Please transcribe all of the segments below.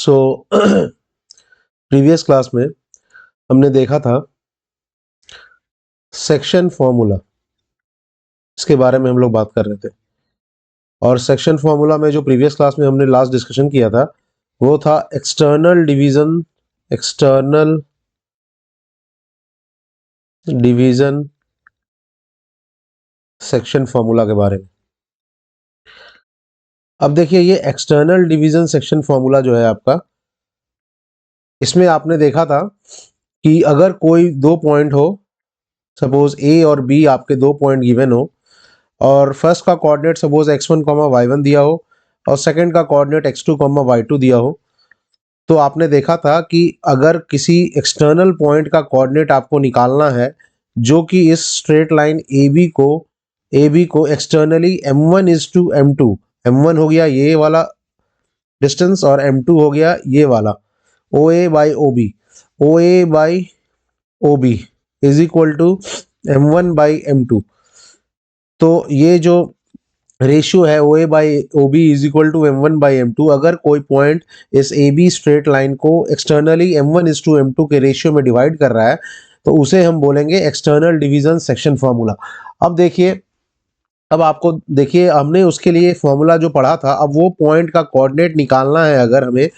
So previous class में हमने देखा था सेक्शन फॉर्मूला, इसके बारे में हम लोग बात कर रहे थे। और सेक्शन फॉर्मूला में जो प्रीवियस क्लास में हमने लास्ट डिस्कशन किया था वो था एक्सटर्नल डिवीजन सेक्शन फॉर्मूला के बारे में। अब देखिए, ये एक्सटर्नल डिवीजन सेक्शन फॉर्मूला जो है आपका, इसमें आपने देखा था कि अगर कोई दो पॉइंट हो, सपोज ए और बी आपके दो पॉइंट गिवन हो, और फर्स्ट का कोऑर्डिनेट सपोज x1, y1 दिया हो और सेकंड का कोऑर्डिनेट x2, y2 दिया हो, तो आपने देखा था कि अगर किसी एक्सटर्नल पॉइंट का कोऑर्डिनेट आपको निकालना है जो कि इस स्ट्रेट लाइन AB को एक्सटर्नली m1:m2, m1 हो गया ये वाला डिस्टेंस और m2 हो गया ये वाला, OA by OB is equal to m1/m2। तो ये जो रेशियो है OA by OB is equal to m1/m2, अगर कोई पॉइंट इस AB स्ट्रेट लाइन को एक्सटर्नली m1:m2 के रेशियो में डिवाइड कर रहा है तो उसे हम बोलेंगे एक्सटर्नल डिवीजन सेक्शन फॉर्मूला। अब देखिए, अब आपको देखिए, हमने उसके लिए फॉर्मूला जो पढ़ा था, अब वो पॉइंट का कोऑर्डिनेट निकालना है अगर हमें,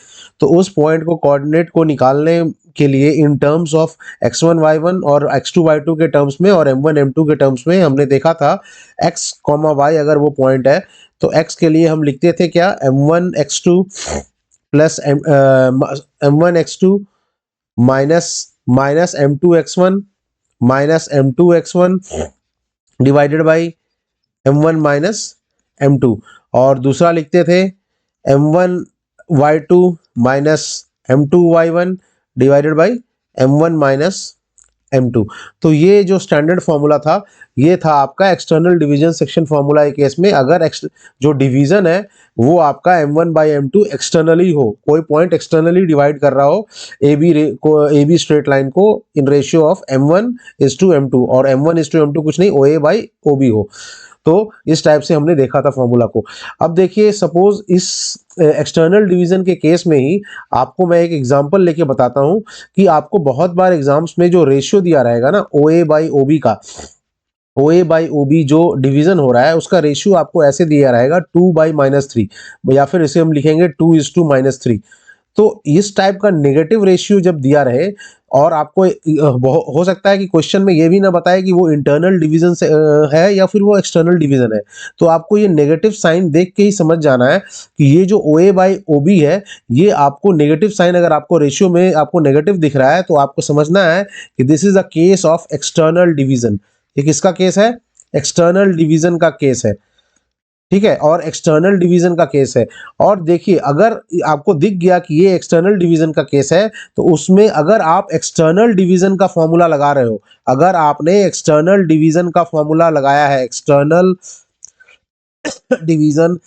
तो उस पॉइंट को कोऑर्डिनेट को निकालने के लिए in terms of x1 y1 और x2 y2 के टर्म्स में और m1 m2 के टर्म्स में हमने देखा था x, y अगर वो पॉइंट है तो x के लिए हम लिखते थे क्या, m1 x2 plus m1 x2 minus m2 x1 minus m2 x1 divided by m1 minus m2, और दूसरा लिखते थे m1 y2 minus m2 y1 divided by m1 minus m2। तो ये जो स्टैंडर्ड फॉर्मूला था ये था आपका एक्सटर्नल डिवीजन सेक्शन फॉर्मूला के केस में, अगर जो डिवीजन है वो आपका m1/m2 एक्सटर्नली हो, कोई पॉइंट एक्सटर्नली डिवाइड कर रहा हो AB स्ट्रेट लाइन को इन रेशियो ऑफ m1:m2, और m1:m2 कुछ नहीं OA/OB हो। तो इस टाइप से हमने देखा था फॉर्मूला को। अब देखिए, सपोज इस एक्सटर्नल डिवीजन के केस में ही आपको मैं एक एग्जांपल लेके बताता हूं कि आपको बहुत बार एग्जाम्स में जो रेशियो दिया रहेगा ना OA/OB का, OA/OB जो डिवीजन हो रहा है उसका रेशियो आपको ऐसे दिया रहेगा 2/-3, या फिर इसे हम लिखेंगे 2:-3। तो इस टाइप का नेगेटिव रेशियो जब दिया रहे, और आपको हो सकता है कि क्वेश्चन में ये भी ना बताए कि वो इंटरनल डिवीजन से है या फिर वो एक्सटर्नल डिवीजन है, तो आपको ये नेगेटिव साइन देख के ही समझ जाना है कि ये जो OA/OB है ये आपको नेगेटिव साइन, अगर आपको रेशियो में आपको नेगेटिव दिख रहा है तो आपको समझना है कि this is a case of external division. ये किसका केस है? एक्सटर्नल डिवीजन का केस है, ठीक है, और एक्सटर्नल डिवीजन का केस है। और देखिए, अगर आपको दिख गया कि ये एक्सटर्नल डिवीजन का केस है तो उसमें अगर आप एक्सटर्नल डिवीजन का फॉर्मूला लगा रहे हो, अगर आपने एक्सटर्नल डिवीजन का फॉर्मूला लगाया है, एक्सटर्नल डिवीजन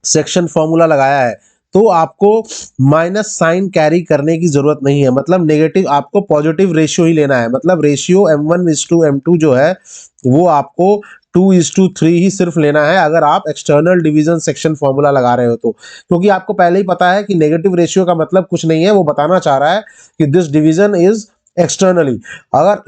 सेक्शन फॉर्मूला लगाया है, तो आपको माइनस साइन कैरी करने की जरूरत नहीं है, मतलब नेगेटिव, आपको पॉजिटिव रेशियो ही लेना है, मतलब रेशियो m1:m2 जो है वो आपको 2:3 ही सिर्फ लेना है अगर आप एक्सटर्नल डिवीजन सेक्शन फॉर्मूला लगा रहे हो तो, क्योंकि आपको पहले ही पता है कि नेगेटिव रेशियो का मतलब कुछ नहीं है, वो बताना चाह रहा है कि दिस डिवीजन इज एक्सटर्नली।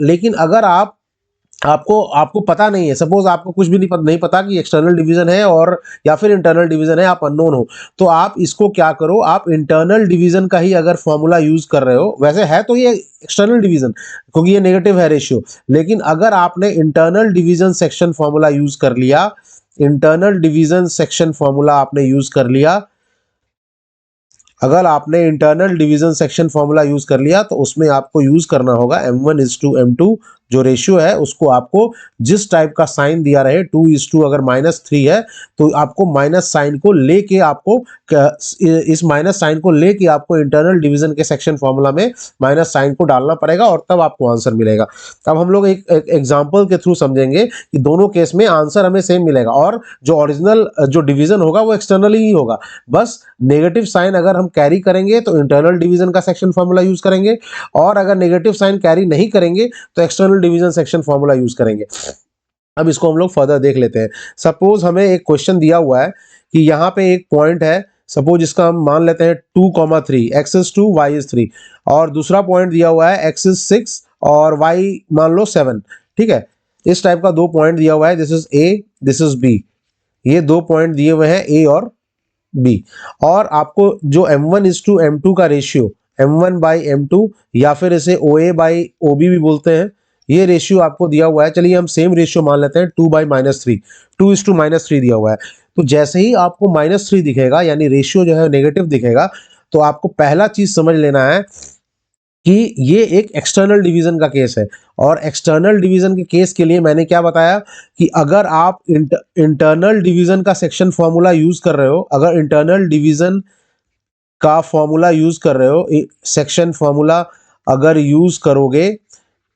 लेकिन अगर आपको पता नहीं है, सपोज आपको कुछ भी नहीं पता कि एक्सटर्नल डिवीजन है और या फिर इंटरनल डिवीजन है, आप अननोन हो, तो आप इसको क्या करो, आप इंटरनल डिवीजन का ही अगर फॉर्मूला यूज कर रहे हो, वैसे है तो ये एक्सटर्नल डिवीजन क्योंकि ये नेगेटिव है रेशियो, लेकिन अगर आपने internal division section formula use कर लिया, इंटरनल डिवीजन सेक्शन फॉर्मूला आपने यूज कर लिया, अगर आपने internal division section formula use कर लिया तो उसमें आपको यूज करना होगा m1:m2 जो रेशियो है उसको आपको जिस टाइप का साइन दिया रहे 2:, अगर -3 है तो आपको माइनस साइन को लेके आपको इस माइनस साइन को लेके आपको इंटरनल डिवीजन के सेक्शन फॉर्मूला में माइनस साइन को डालना पड़ेगा और तब आपको आंसर मिलेगा। अब हम लोग एक एग्जांपल के थ्रू समझेंगे कि दोनों केस में आंसर हमें सेम मिलेगा और जो ओरिजिनल जो डिवीजन होगा वो एक्सटर्नली ही होगा, बस नेगेटिव साइन अगर हम कैरी करेंगे तो इंटरनल डिवीजन का सेक्शन फॉर्मूला यूज करेंगे, और अगर नेगेटिव साइन कैरी नहीं करेंगे तो external division section formula use करेंगे। अब इसको हम लोग फर्दर देख लेते हैं। सपोज हमें एक क्वेश्चन दिया हुआ है कि यहाँ पे एक पॉइंट है, सपोज इसका हम मान लेते हैं 2,3, x is 2 y is 3, और दूसरा पॉइंट दिया हुआ है x is 6 और y मान लो 7, ठीक है। इस टाइप का दो पॉइंट दिया हुआ है, this is A, this is B, ये दो पॉइंट दिए हुए हैं ए और बी। और आपको जो m1:m2 का रेशियो, m1/m2 या फिर इसे OA/OB भी बोलते हैं, ये रेशियो आपको दिया हुआ है। चलिए हम सेम रेशियो मान लेते हैं 2/-3, 2:-3 दिया हुआ है। तो जैसे ही आपको -3 दिखेगा, यानी रेशियो जो है नेगेटिव दिखेगा, तो आपको पहला चीज समझ लेना है कि ये एक एक्सटर्नल डिवीजन का केस है। और एक्सटर्नल डिवीजन के केस के लिए मैंने क्या बताया कि अगर आप इंटरनल डिवीजन का सेक्शन फॉर्मूला यूज कर रहे हो, अगर इंटरनल डिवीजन का फॉर्मूला यूज कर रहे हो, सेक्शन फॉर्मूला अगर यूज करोगे,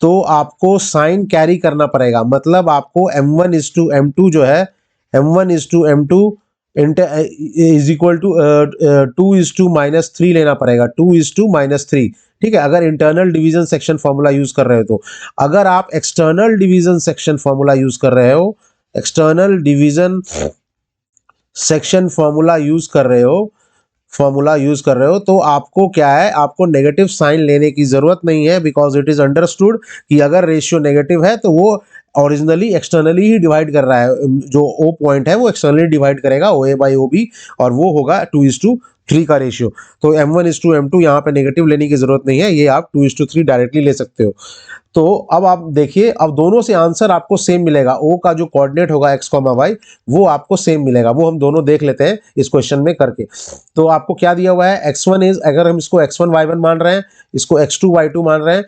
तो आपको साइन कैरी करना पड़ेगा। मतलब आपको m1:m2 जो है, m1:m2 इज इक्वल टू 2:-3 लेना पड़ेगा, 2:-3, ठीक है, अगर internal division section formula use कर रहे हो तो। अगर आप external division section formula use कर रहे हो, external division section formula use कर रहे हो, तो आपको क्या है, आपको नेगेटिव साइन लेने की जरूरत नहीं है, बिकॉज इट इज अंडरस्टूड कि अगर रेशियो नेगेटिव है तो वो ओरिजिनली एक्सटर्नली ही डिवाइड कर रहा है, जो ओ पॉइंट है वो एक्सटर्नली डिवाइड करेगा OA/OB, और वो होगा 2:3 का रेशियो। तो m1:m2 यहाँ पे नेगेटिव लेने की जरूरत नहीं है, ये आप 2:3 डायरेक्टली ले सकते हो। तो अब आप देखिए, अब दोनों से आंसर आपको सेम मिलेगा, ओ का जो कोऑर्डिनेट होगा x, y, वो आपको सेम मिलेगा। वो हम दोनों देख लेते हैं इस क्वेश्चन में करके। तो आपको क्या दिया हुआ है, x1 इज, अगर हम इसको x1 y1 मान रहे हैं, इसको x2 y2 मान रहे हैं,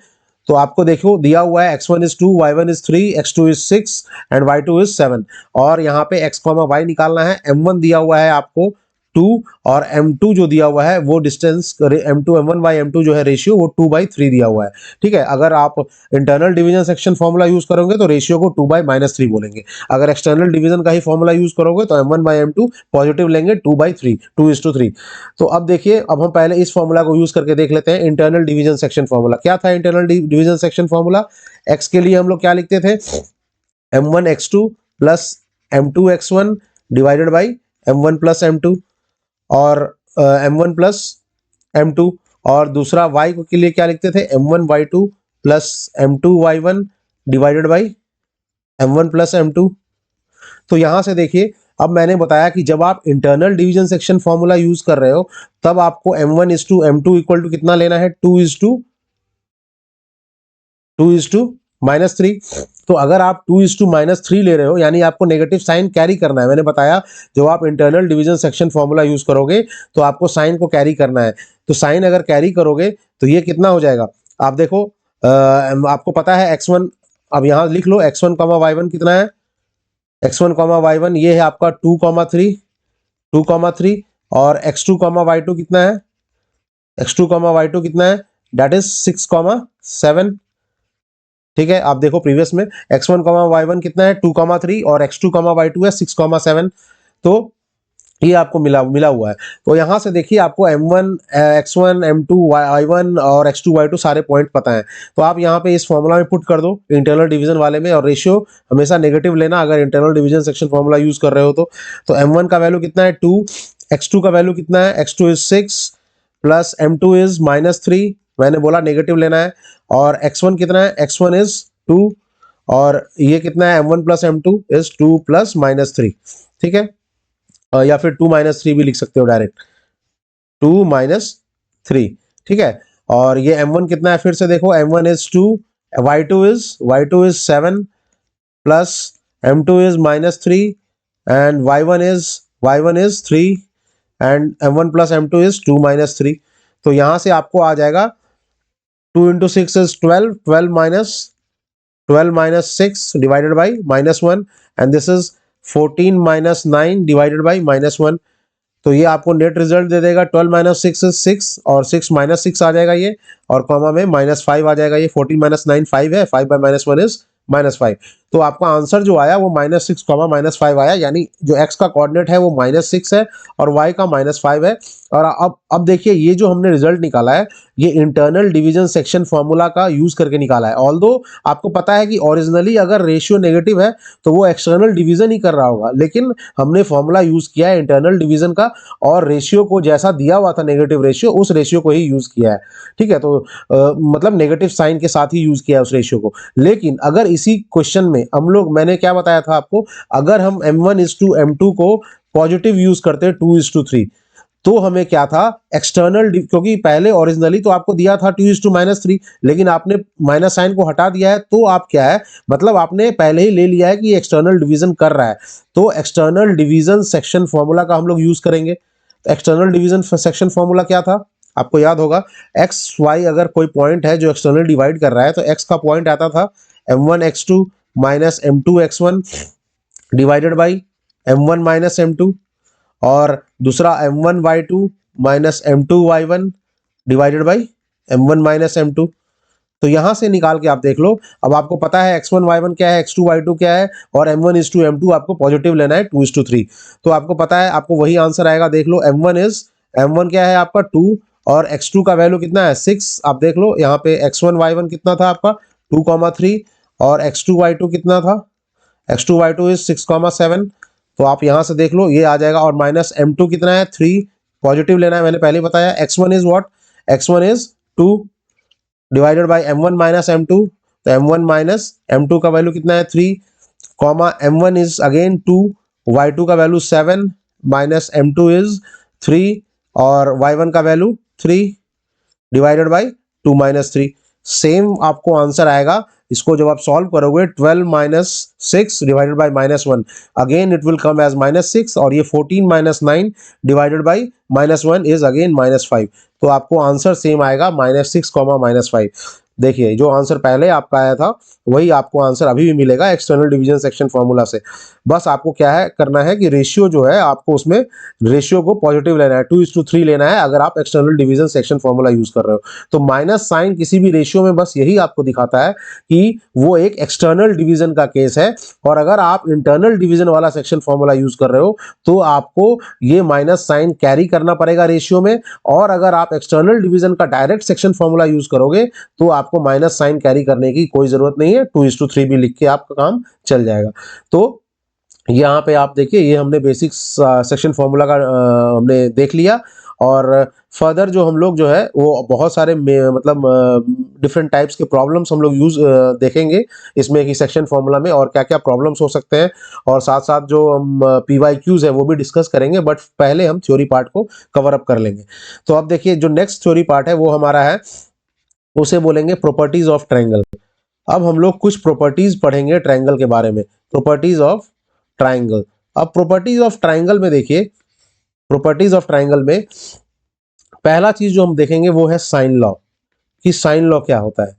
तो आपको देखो दिया हुआ है x1 is 2, y1 is 3, x2 is 6 and y2 is 7। और यहाँ पे x, y निकालना है। m1 दिया हुआ है आपको 2, और m2 जो दिया हुआ है वो डिस्टेंस, m1/m2 जो है रेशियो, वो 2/3 दिया हुआ है, ठीक है। अगर आप internal division section formula use करोगे तो रेशियो को 2/-3 बोलेंगे। अगर एक्सटर्नल डिवीजन का ही फॉर्मूला यूज करोगे तो m1/m2 पॉजिटिव लेंगे, 2/3, 2:3। तो अब देखिए, अब हम पहले इस फॉर्मूला को यूज करके देख लेते हैं। इंटरनल डिवीजन सेक्शन फॉर्मूला क्या था? Internal division section formula, x के लिए हम लोग क्या लिखते थे, m1x2 plus m2x1 divided by m1 plus m2, और m1 प्लस m2। और दूसरा y के लिए क्या लिखते थे, m1y2 plus m2y1 divided by m1 plus m2। तो यहां से देखिए, अब मैंने बताया कि जब आप internal division section formula use कर रहे हो, तब आपको m1:m2 इक्वल टू कितना लेना है, 2:-3। तो अगर आप 2:-3 ले रहे हो, यानी आपको नेगेटिव साइन कैरी करना है। मैंने बताया जब आप internal division section formula use करोगे तो आपको साइन को कैरी करना है। तो साइन अगर कैरी करोगे तो ये कितना हो जाएगा, आप देखो, आपको पता है x1, अब यहां लिख लो x1, y1 कितना है, x1, y1 ये है आपका 2,3, और x2, y2 कितना है, दैट इज 6,7, ठीक है। आप देखो प्रीवियस में x1, y1 कितना है, 2,3, और x2, y2 है 6,7। तो ये आपको मिला हुआ है। तो यहां से देखिए, आपको m1 x1 m2 y1 और x2 y2 सारे पॉइंट पता है। तो आप यहाँ पे इस फॉर्मूला में पुट कर दो इंटरनल डिवीजन वाले में, और रेशियो हमेशा नेगेटिव लेना अगर internal division section formula use कर रहे हो तो m1 का वैल्यू कितना है 2, x2 का वैल्यू कितना है, x2 is 6 plus m2 is -3, मैंने बोला नेगेटिव लेना है। और x1 कितना है, x1 इज 2, और ये कितना है, m1 plus m2 is 2 plus -3, ठीक है। या फिर 2-3 भी लिख सकते हो डायरेक्ट, 2-3, ठीक है। और ये m1 कितना है, फिर से देखो, m1 is 2, y2 is 7 plus m2 is -3 and y1 is 3 and m1 plus m2 is 2-3। तो यहां से आपको आ जाएगा 2 into 6 is 12, 12 minus 6 divided by -1, and this is 14 minus 9 divided by -1। तो ये आपको नेट रिजल्ट दे देगा 12 minus 6 is 6, और 6 minus 6 आ जाएगा ये, और कॉमा में -5 आ जाएगा ये, 14 minus 9 5 है, 5 by -1 is -5। तो आपका आंसर जो आया वो -6, -5 आया, यानी जो x का कोऑर्डिनेट है वो -6 है और y का -5 है। और अब देखिए ये जो हमने रिजल्ट निकाला है ये इंटरनल डिवीजन सेक्शन फॉर्मूला का यूज करके निकाला है। ऑल्दो आपको पता है कि ओरिजिनली अगर रेशियो नेगेटिव है तो वो एक्सटर्नल डिवीजन ही कर रहा होगा, लेकिन हमने फॉर्मूला यूज किया है इंटरनल डिवीजन का और रेशियो को जैसा दिया हुआ था नेगेटिव रेशियो उस रेशियो को ही यूज किया है। ठीक है, तो मतलब नेगेटिव साइन के साथ ही यूज किया है उस रेशियो को। लेकिन अगर इसी क्वेश्चन में हम लोग, मैंने क्या बताया था आपको, अगर हम m1:m2 को पॉजिटिव यूज करते 2:3 तो हमें क्या था एक्सटर्नल, क्योंकि पहले ओरिजिनली तो आपको दिया था 2:-3, लेकिन आपने माइनस साइन को हटा दिया है तो आप क्या है, मतलब आपने पहले ही ले लिया है कि एक्सटर्नल डिवीजन कर रहा है। तो एक्सटर्नल डिवीजन सेक्शन फॉर्मूला का हम लोग यूज करेंगे। तो एक्सटर्नल डिवीजन सेक्शन फॉर्मूला क्या था, आपको याद होगा, एक्स वाई अगर कोई पॉइंट है जो एक्सटर्नल डिवाइड कर रहा है तो एक्स का पॉइंट आता था m1x2 minus m2x1 divided by m1 minus m2, और दूसरा m1y2 minus m2y1 divided by m1 minus m2। तो यहां से निकाल के आप देख लो, अब आपको पता है x1 y1 क्या है, x2 y2 क्या है, और m1:m2 आपको पॉजिटिव लेना है 2:3। तो आपको पता है, आपको वही आंसर आएगा। देख लो m1 क्या है आपका 2 और x2 का वैल्यू कितना है 6। आप देख लो यहाँ पे x1 y1 कितना था आपका 2,3 और x2 y2 कितना था, x2 y2 इज 6,7। तो आप यहां से देख लो ये आ जाएगा, और माइनस m2 कितना है 3, पॉजिटिव लेना है, मैंने पहले बताया। x1 is what, x1 is 2 divided by m1 minus m2, तो m1 माइनस m2 का वैल्यू कितना है 3, comma m1 is again 2, y2 का वैल्यू 7 माइनस m2 इज 3 और y1 का value 3 divided by 2 minus 3। Same आपको आंसर आएगा, इसको जब आप सॉल्व करोगे 12 minus 6 divided by -1, again it will come as -6, और ये 14 minus 9 divided by -1 is again -5। तो आपको आंसर सेम आएगा -6, -5। देखिए जो आंसर पहले आपका आया था वही आपको आंसर अभी भी मिलेगा एक्सटर्नल डिवीजन सेक्शन फॉर्मूला से। बस आपको क्या है करना है कि रेशियो जो है आपको उसमें रेशियो को पॉजिटिव लेना है, 2:3 लेना है अगर आप external division section formula use कर रहे हो। तो माइनस साइन किसी भी रेशियो में बस यही आपको दिखाता है कि वो एक एक्सटर्नल डिवीजन का केस है, और अगर आप इंटरनल डिवीजन वाला सेक्शन फॉर्मूला यूज कर रहे हो तो आपको ये माइनस साइन कैरी करना पड़ेगा रेशियो में, और अगर आप एक्सटर्नल डिवीजन का डायरेक्ट सेक्शन फॉर्मूला यूज करोगे तो आपको माइनस साइन कैरी करने की कोई जरूरत नहीं है, 2:3 भी लिख के आपका काम चल जाएगा। तो यहाँ पे आप देखिए ये हमने बेसिक सेक्शन फॉर्मूला का हमने देख लिया, और फर्दर जो हम लोग जो है वो बहुत सारे मतलब डिफरेंट टाइप्स के प्रॉब्लम्स हम लोग देखेंगे इसमें कि सेक्शन फॉर्मूला में और क्या क्या प्रॉब्लम्स हो सकते हैं, और साथ साथ जो हम PYQs है वो भी डिस्कस करेंगे, बट पहले हम थ्योरी पार्ट को कवर अप कर लेंगे। तो अब देखिए जो नेक्स्ट थ्योरी पार्ट है वो हमारा है, उसे बोलेंगे प्रॉपर्टीज ऑफ ट्रायंगल। अब हम लोग कुछ प्रॉपर्टीज पढ़ेंगे ट्रायंगल के बारे में, प्रॉपर्टीज ऑफ ट्रायंगल। अब प्रॉपर्टीज ऑफ ट्रायंगल में देखिए, प्रॉपर्टीज ऑफ ट्रायंगल में पहला चीज जो हम देखेंगे वो है साइन लॉ, कि साइन लॉ क्या होता है।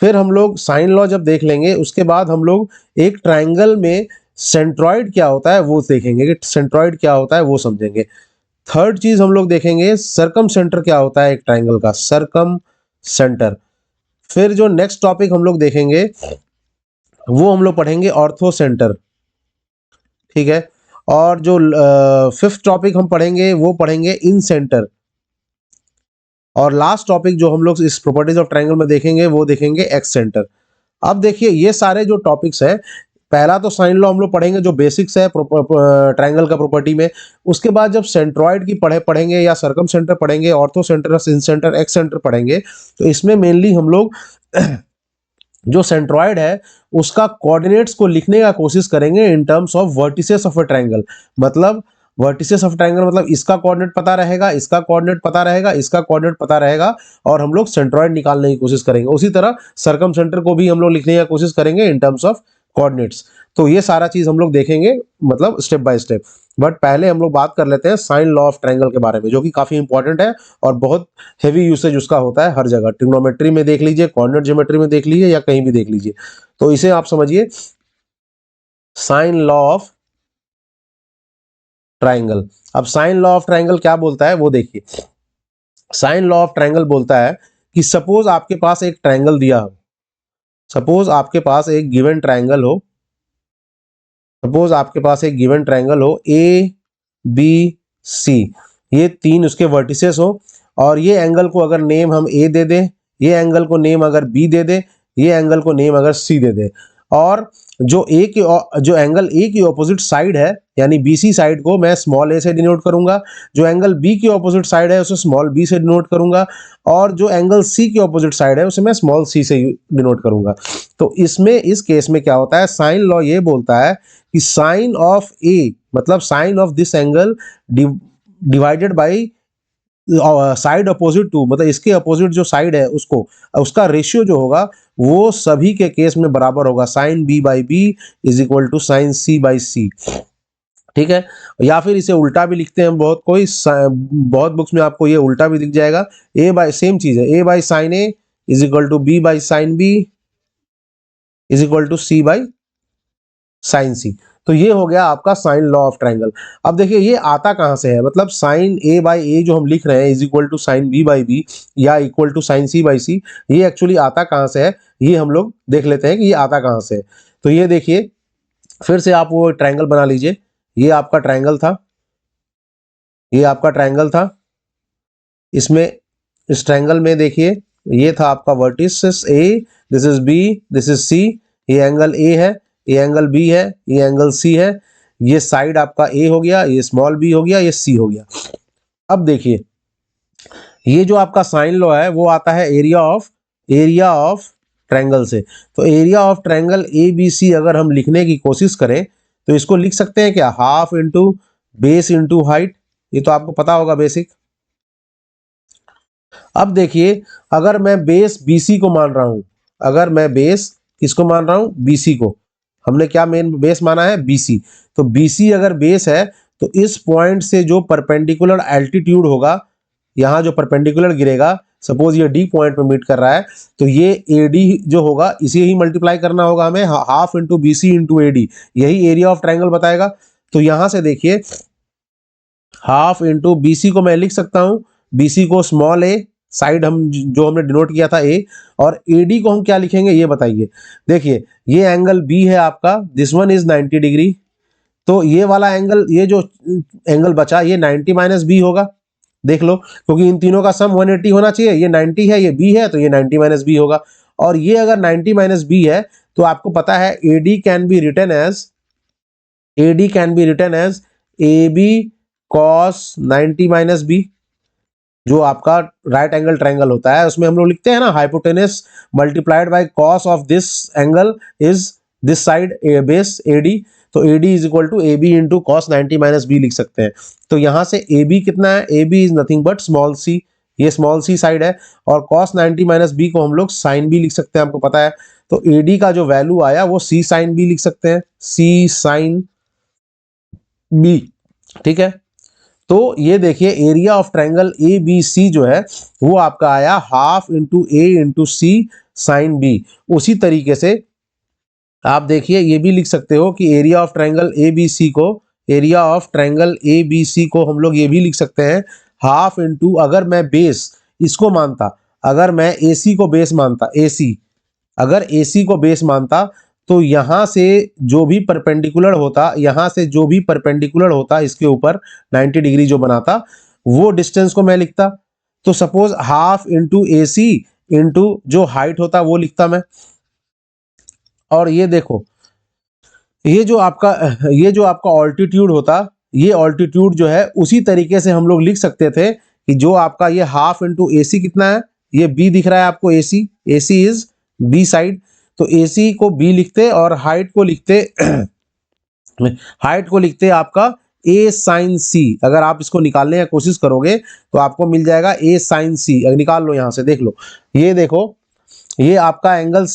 फिर हम लोग साइन लॉ जब देख लेंगे उसके बाद हम लोग एक ट्रायंगल में सेंट्रॉइड क्या होता है वो देखेंगे, कि सेंट्रॉइड क्या होता है वो समझेंगे। थर्ड चीज हम लोग देखेंगे सरकम सेंटर क्या होता है एक ट्रायंगल का, सरकम सेंटर। फिर जो नेक्स्ट टॉपिक हम लोग देखेंगे वो हम लोग पढ़ेंगे ऑर्थो सेंटर, ठीक है। और जो फिफ्थ टॉपिक हम पढ़ेंगे वो पढ़ेंगे इन सेंटर, और लास्ट टॉपिक जो हम लोग इस प्रॉपर्टीज ऑफ ट्रायंगल में देखेंगे वो देखेंगे एक्स सेंटर। अब देखिए ये सारे जो टॉपिक्स हैं, पहला तो साइन लॉ हम लोग पढ़ेंगे जो बेसिक्स है ट्रायंगल का प्रॉपर्टी में। उसके बाद जब सेंट्रॉइड की पढ़ेंगे या सरकम सेंटर पढ़ेंगे, ऑर्थो सेंटर, इन सेंटर, एक्स सेंटर पढ़ेंगे, तो इसमें मेनली हम लोग जो सेंट्रॉइड है उसका कोऑर्डिनेट्स को लिखने का कोशिश करेंगे in terms of vertices of a triangle. मतलब वर्टिसेस ऑफ ट्रायंगल मतलब इसका कोऑर्डिनेट पता रहेगा, इसका कोऑर्डिनेट पता रहेगा, इसका कोऑर्डिनेट पता रहेगा, और हम लोग सेंट्रॉइड निकालने की कोशिश करेंगे। उसी तरह सरकम सेंटर को भी हम लोग लिखने की कोशिश करेंगे इन टर्म्स ऑफ कोऑर्डिनेट्स। तो ये सारा चीज हम लोग देखेंगे मतलब स्टेप बाय स्टेप। बट पहले हम लोग बात कर लेते हैं साइन लॉ ऑफ ट्रायंगल के बारे में, जो कि काफी इंपॉर्टेंट है और बहुत हेवी यूसेज उसका होता है हर जगह। ट्रिग्नोमेट्री में देख लीजिए, कोऑर्डिनेट ज्योमेट्री में देख लीजिए, या कहीं भी देख लीजिए। तो इसे आप समझिए साइन लॉ ऑफ ट्रायंगल। अब साइन लॉ ऑफ ट्रायंगल क्या बोलता है वो देखिए। साइन लॉ ऑफ ट्रायंगल बोलता है कि सपोज आपके पास एक ट्रायंगल दिया हो, सपोज आपके पास एक गिवन ट्रायंगल हो, सपोज आपके पास एक गिवन ट्रायंगल हो ए बी सी, ये तीन उसके वर्टिसेस हो, और ये एंगल को अगर नेम हम ए दे दें, ये एंगल को नेम अगर बी दे दे, ये एंगल को नेम अगर सी दे दे, और जो जो एंगल ए की ऑपोजिट साइड है यानी बीसी साइड को मैं स्मॉल ए से डिनोट करूंगा, जो एंगल बी की ऑपोजिट साइड है उसे स्मॉल बी से डिनोट करूंगा, और जो एंगल सी की ऑपोजिट साइड है उसे मैं स्मॉल सी से डिनोट करूंगा। तो इसमें इस केस में क्या होता है, साइन लॉ ये बोलता है कि साइन ऑफ ए मतलब sine of this angle divided by side opposite to, मतलब इसके अपोजिट जो साइड है उसको, उसका रेशियो जो होगा वो सभी के केस में बराबर होगा, sine B by B is equal to sine C by C. ठीक है, या फिर इसे उल्टा भी लिखते हैं बहुत बुक्स में आपको ये उल्टा भी दिख जाएगा, ए बाई सेम चीज है, A by sine A is equal to B by sine B is equal to C by sine C. तो ये हो गया आपका साइन लॉ ऑफ ट्रायंगल। अब देखिए ये आता कहां से है, मतलब साइन ए बाई ए जो हम लिख रहे हैं is equal to sine B by B या equal to sine C by C, ये एक्चुअली आता कहां से है, ये हम लोग देख लेते हैं कि ये आता कहां से है। तो ये देखिए फिर से आप वो ट्रायंगल बना लीजिए, ये आपका ट्रायंगल था, ये आपका ट्रायंगल था, इसमें इस ट्रायंगल में देखिए ये था आपका vertices A, this is B, this is C, ये एंगल ए है, ये एंगल बी है, ये एंगल सी है, ये साइड आपका ए हो गया, ये स्मॉल बी हो गया, ये सी हो गया। अब देखिए ये जो आपका साइन लॉ है वो आता है एरिया ऑफ ट्रायंगल से। तो area of triangle A B C अगर हम लिखने की कोशिश करें तो इसको लिख सकते हैं क्या, half into base into height, ये तो आपको पता होगा बेसिक। अब देखिए अगर मैं बेस बीसी को मान रहा हूं, अगर मैं बेस किसको मान रहा हूं, बीसी को, हमने क्या मेन बेस माना है, बीसी। तो बीसी अगर बेस है तो इस पॉइंट से जो परपेंडिकुलर एल्टीट्यूड होगा, यहाँ जो परपेंडिकुलर गिरेगा, सपोज ये डी पॉइंट पे मीट कर रहा है, तो ये एडी जो होगा इसे ही मल्टीप्लाई करना होगा हमें, half into BC into AD, यही एरिया ऑफ ट्रायंगल बताएगा। तो यहां से देखिए हाफ इंटू बीसी को मैं लिख सकता हूं, बीसी को स्मॉल ए, साइड हम जो हमने डिनोट किया था ए, और एडी को हम क्या लिखेंगे ये बताइए। देखिए ये एंगल बी है आपका, दिस वन इज 90 डिग्री, तो ये वाला एंगल, ये जो एंगल बचा ये 90 माइनस बी होगा, देख लो, क्योंकि इन तीनों का सम 180 होना चाहिए, ये 90 है ये बी है, तो ये 90 माइनस बी होगा। और ये अगर 90 माइनस बी है तो आपको पता है AD can be written as A B cos 90 minus B, जो आपका राइट एंगल ट्रायंगल होता है उसमें हम लोग लिखते हैं ना, hypotenuse multiplied by cos of this angle is this side base AD, तो AD is equal to A B into cos 90 minus B लिख सकते हैं। तो यहां से ए बी कितना है, A B is nothing but small C, ये स्मॉल सी साइड है, और कॉस 90 माइनस बी को हम लोग साइन बी लिख सकते हैं, आपको पता है। तो एडी का जो वैल्यू आया वो सी साइन बी लिख सकते हैं, सी साइन बी। ठीक है, तो ये देखिए area of triangle A B C जो है वो आपका आया half into A into C sine B. उसी तरीके से आप देखिए ये भी लिख सकते हो कि area of triangle A B C को, area of triangle A B C को हम लोग ये भी लिख सकते हैं हाफ इंटू, अगर मैं बेस इसको मानता, अगर मैं ए सी को बेस मानता, ए सी अगर ए सी को बेस मानता तो यहां से जो भी परपेंडिकुलर होता, यहां से जो भी परपेंडिकुलर होता इसके ऊपर 90 डिग्री जो बनाता, वो डिस्टेंस को मैं लिखता। तो सपोज हाफ इंटू ए सी इंटू जो हाइट होता वो लिखता मैं। और ये देखो ये जो आपका ऑल्टीट्यूड होता, ये ऑल्टीट्यूड जो है उसी तरीके से हम लोग लिख सकते थे कि जो आपका ये हाफ इंटू ए सी कितना है, ये बी दिख रहा है आपको, ए सी इज बी साइड, तो ए सी को बी लिखते और हाइट को लिखते आपका ए साइन सी। अगर आप इसको निकालने की कोशिश करोगे तो आपको मिल जाएगा ए साइन सी, निकाल लो यहां से, देख लो, ये देखो ये आपका एंगल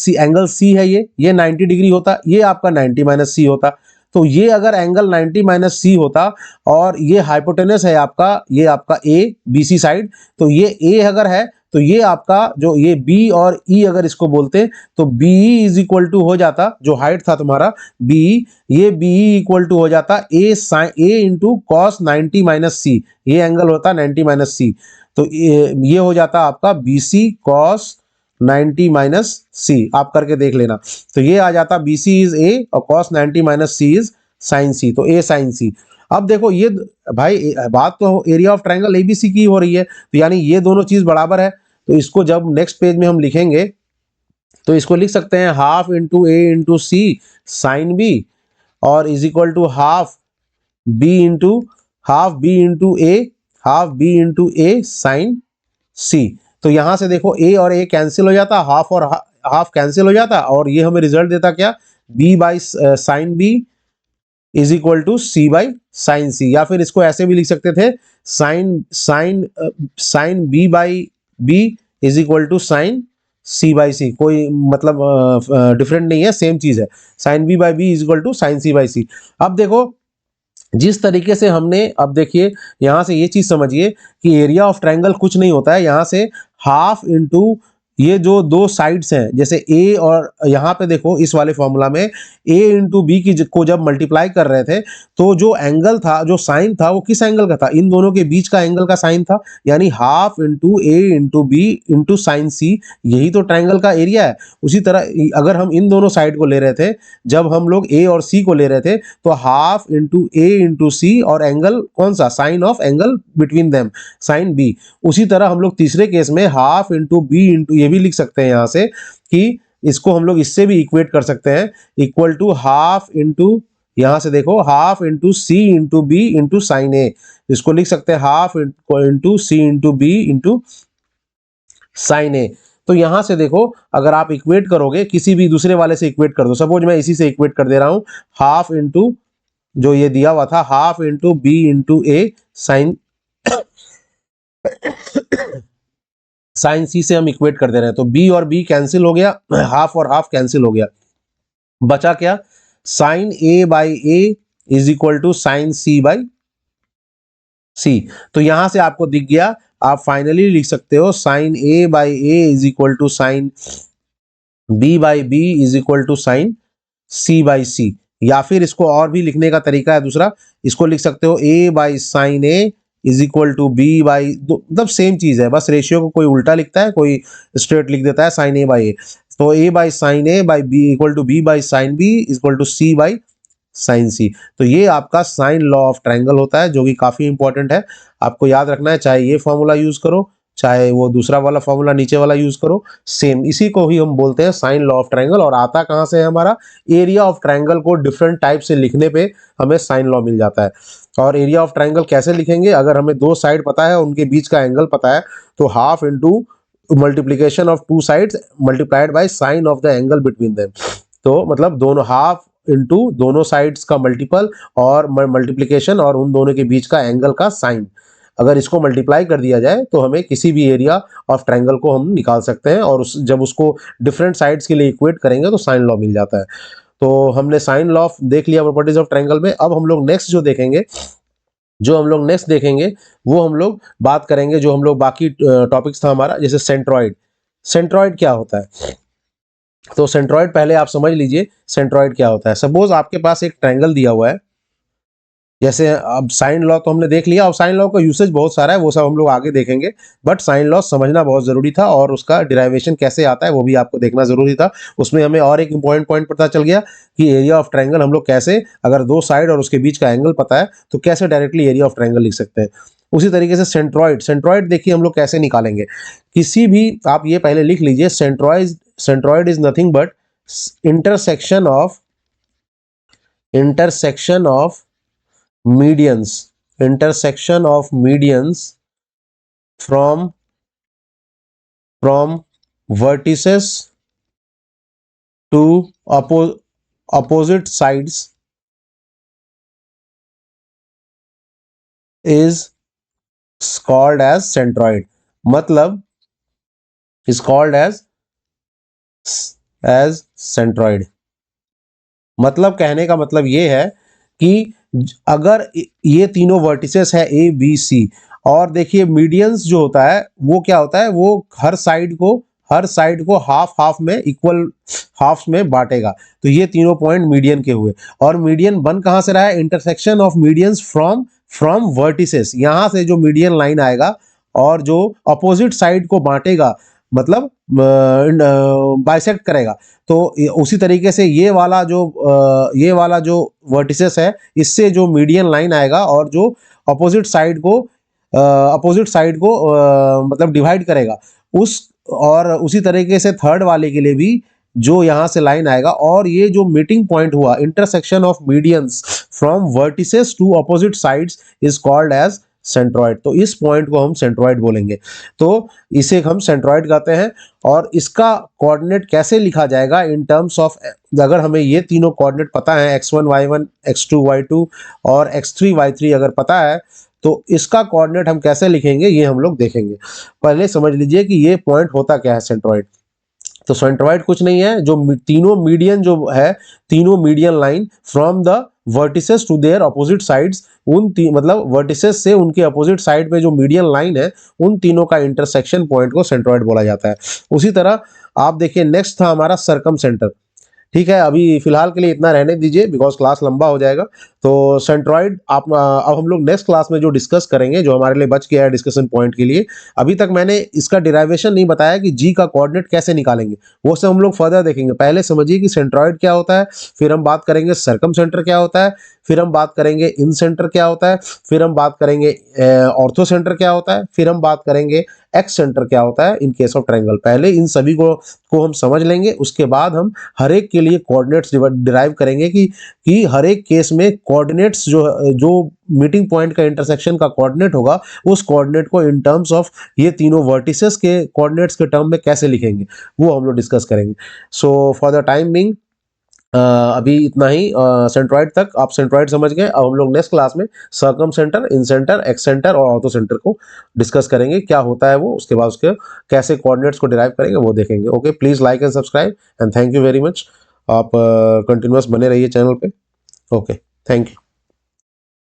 सी है, ये 90 डिग्री होता, ये आपका 90 माइनस सी होता। तो ये अगर एंगल 90 माइनस सी होता और ये हाइपोटेनस है आपका, ये आपका ए बी सी साइड, तो ये ए अगर है तो ये आपका जो ये बी और ई अगर इसको बोलते तो बी इज इक्वल टू हो जाता, जो हाइट था तुम्हारा बी, ये बी इक्वल टू हो जाता ए इंटू कॉस 90 माइनस सी, ये एंगल होता 90 माइनस सी, तो ये हो जाता आपका बी सी कॉस 90 माइनस सी, आप करके देख लेना। तो ये आ जाता बी सी इज ए और cos 90 minus C is sine C, तो ए साइन सी। अब देखो ये भाई बात तो एरिया ऑफ ट्रायंगल एबीसी की हो रही है, तो यानी ये दोनों चीज बराबर है। तो इसको जब नेक्स्ट पेज में हम लिखेंगे तो इसको लिख सकते हैं half into A into C sine B और is equal to half B into A, half B into A sine C. तो यहां से देखो ए और ए कैंसिल हो जाता, हाफ और हाफ कैंसिल हो जाता, और ये हमें रिजल्ट देता क्या, B by sine B is equal to C by sine C. या फिर इसको ऐसे भी लिख सकते थे sine sine sine B by B is equal to sine C by C, कोई मतलब डिफरेंट नहीं है, सेम चीज है, sine B by B is equal to sine C by C. अब देखो जिस तरीके से हमने, अब देखिए यहां से ये चीज समझिए कि एरिया ऑफ ट्रायंगल कुछ नहीं होता है, यहां से हाफ इंटू ये जो दो साइड्स हैं, जैसे ए और यहाँ पे देखो इस वाले फॉर्मूला में ए इंटू बी की को जब मल्टीप्लाई कर रहे थे तो जो एंगल था, जो साइन था, वो किस एंगल का था, इन दोनों के बीच का एंगल का साइन था, यानी half into A into B into sine सी, यही तो ट्रायंगल का एरिया है। उसी तरह अगर हम इन दोनों साइड को ले रहे थे, जब हम लोग ए और सी को ले रहे थे, तो half into A into C और एंगल कौन सा, sine of angle between them, sine B. उसी तरह हम लोग तीसरे केस में हाफ इंटू बी इंटू, ये भी लिख सकते हैं यहां से कि इसको हम लोग इससे भी इक्वेट कर सकते हैं, इक्वल टू हाफ इंटू, यहां से देखो हाफ इंटू सी इंटू बी इंटू साइन ए, इसको लिख सकते हैं हाफ इंटू सी इंटू बी इंटू साइन ए। तो यहां से देखो अगर आप इक्वेट करोगे, किसी भी दूसरे वाले से इक्वेट कर दो, सपोज मैं इसी से इक्वेट कर दे रहा हूं, हाफ इंटू जो ये दिया हुआ था half into B into A sign sign सी से हम इक्वेट कर दे रहे हैं, तो बी और बी कैंसिल हो गया, हाफ और हाफ कैंसिल हो गया, बचा क्या, sine A by A is equal to sine C by C. तो यहां से आपको दिख गया, आप फाइनली लिख सकते हो sine A by A is equal to sine B by B is equal to sine C by C. या फिर इसको और भी लिखने का तरीका है दूसरा, इसको लिख सकते हो A by sine A is equal to B by, मतलब सेम चीज है, बस रेशियो को कोई उल्टा लिखता है, कोई स्ट्रेट लिख देता है, साइन ए बाई ए। तो A by sine A by B equal to B by sine B equal to C by sine C. तो ये आपका साइन लॉ ऑफ ट्रायंगल होता है, जो कि काफी इंपॉर्टेंट है, आपको याद रखना है, चाहे ये फॉर्मूला यूज करो चाहे वो दूसरा वाला फॉर्मूला नीचे वाला यूज करो, सेम इसी को ही हम बोलते हैं साइन लॉ ऑफ ट्रायंगल। और आता कहां से है हमारा, एरिया ऑफ ट्रायंगल को डिफरेंट टाइप से लिखने पे हमें साइन लॉ मिल जाता है। और एरिया ऑफ ट्रायंगल कैसे लिखेंगे, अगर हमें दो साइड पता है, उनके बीच का एंगल पता है, तो half into multiplication of two sides multiplied by sine of the angle between them. तो मतलब दोनों हाफ इंटू दोनों साइड्स का मल्टीपल और मल्टीप्लीकेशन और उन दोनों के बीच का एंगल का साइन, अगर इसको मल्टीप्लाई कर दिया जाए तो हमें किसी भी एरिया ऑफ ट्रायंगल को हम निकाल सकते हैं, और जब उसको डिफरेंट साइड्स के लिए इक्वेट करेंगे तो साइन लॉ मिल जाता है। तो हमने साइन लॉ देख लिया प्रॉपर्टीज ऑफ ट्रायंगल में। अब हम लोग नेक्स्ट देखेंगे वो हम लोग बात करेंगे, जो हम लोग बाकी टॉपिक्स था हमारा, जैसे सेंट्रॉइड। सेंट्रॉइड क्या होता है, तो सेंट्रॉइड पहले आप समझ लीजिए सेंट्रॉइड क्या होता है। सपोज आपके पास एक ट्रायंगल दिया हुआ है, जैसे अब साइन लॉ तो हमने देख लिया, और साइन लॉ का यूसेज बहुत सारा है, वो सब हम लोग आगे देखेंगे, बट साइन लॉ समझना बहुत जरूरी था, और उसका डिराइवेशन कैसे आता है वो भी आपको देखना जरूरी था। उसमें हमें और एक इंपॉर्टेंट पॉइंट पता चल गया कि एरिया ऑफ ट्रायंगल हम लोग कैसे, अगर दो साइड और उसके बीच का एंगल पता है तो कैसे डायरेक्टली एरिया ऑफ ट्रायंगल लिख सकते हैं। उसी तरीके से सेंट्रॉइड देखिए हम लोग कैसे निकालेंगे, किसी भी, आप ये पहले लिख लीजिए, centroid is nothing but intersection of medians from vertices to opposite sides is called as centroid, मतलब is called as centroid। मतलब कहने का मतलब ये है कि अगर ये तीनों वर्टिसेस है ए बी सी, और देखिए मीडियंस जो होता है वो क्या होता है, वो हर साइड को हाफ हाफ में, इक्वल हाफ में बांटेगा, तो ये तीनों पॉइंट मीडियन के हुए। और मीडियन बन कहां से रहा है, intersection of medians from vertices, यहां से जो मीडियन लाइन आएगा और जो अपोजिट साइड को बांटेगा, मतलब बाइसेक्ट करेगा। तो उसी तरीके से ये वाला जो वर्टिसेस है, इससे जो मीडियन लाइन आएगा और जो अपोजिट साइड को मतलब डिवाइड करेगा उस, और उसी तरीके से थर्ड वाले के लिए भी जो यहाँ से लाइन आएगा, और ये जो मीटिंग पॉइंट हुआ, intersection of medians from vertices to opposite sides is called as centroid. तो इस पॉइंट को हम सेंट्रॉइड बोलेंगे। तो इसे हम सेंट्रॉइड कहते हैं। और इसका कोऑर्डिनेट कैसे लिखा जाएगा इन टर्म्स ऑफ, अगर हमें ये तीनों कोऑर्डिनेट पता है, x1 y1 x2 y2 और x3 y3 अगर पता है, तो इसका कोऑर्डिनेट हम कैसे लिखेंगे ये हम लोग देखेंगे। पहले समझ लीजिए कि ये पॉइंट होता क्या है सेंट्रॉइड। तो सेंट्रॉइड कुछ नहीं है, जो तीनों मीडियन जो है, तीनों median line from the vertices to their opposite sides, मतलब वर्टिसेस से उनके अपोजिट साइड में जो मीडियन लाइन है, उन तीनों का इंटरसेक्शन पॉइंट को सेंट्रॉइड बोला जाता है। उसी तरह आप देखिए, नेक्स्ट था हमारा सर्कम सेंटर। ठीक है, अभी फिलहाल के लिए इतना रहने दीजिए बिकॉज क्लास लंबा हो जाएगा। तो सेंट्रॉइड आप अब हम लोग नेक्स्ट क्लास में जो डिस्कस करेंगे, जो हमारे लिए बच गया है डिस्कशन पॉइंट के लिए, अभी तक मैंने इसका डिराइवेशन नहीं बताया कि जी का कोऑर्डिनेट कैसे निकालेंगे, वो सब हम लोग फर्दर देखेंगे। पहले समझिए कि सेंट्रॉइड क्या होता है, फिर हम बात करेंगे सर्कम सेंटर क्या होता है, फिर हम बात करेंगे इन सेंटर क्या होता है, फिर हम बात करेंगे ऑर्थो सेंटर क्या होता है, फिर हम बात करेंगे एक्स सेंटर क्या होता है इन केस ऑफ ट्रायंगल। पहले इन सभी को हम समझ लेंगे, उसके बाद हम हर एक के लिए कोऑर्डिनेट्स डिराइव करेंगे कि हर एक केस में कोऑर्डिनेट्स जो मीटिंग पॉइंट का इंटरसेक्शन का कोऑर्डिनेट होगा, उस कोऑर्डिनेट को इन टर्म्स ऑफ ये तीनों वर्टिसेस के कोऑर्डिनेट्स के टर्म में कैसे लिखेंगे, वो हम लोग डिस्कस करेंगे। So for the time being अभी इतना ही। सेंट्रॉइड तक आप सेंट्रॉइड समझ गए। अब हम लोग नेक्स्ट क्लास में सर्कम सेंटर, इन सेंटर, एक्स सेंटर और ऑर्थो सेंटर को डिस्कस करेंगे, क्या होता है वो, उसके बाद उसके कैसे कोऑर्डिनेट्स को डिराइव करेंगे वो देखेंगे। Okay, please like and subscribe and thank you very much. आप कंटिन्यूअस बने रहिए चैनल पे। Okay, thank you.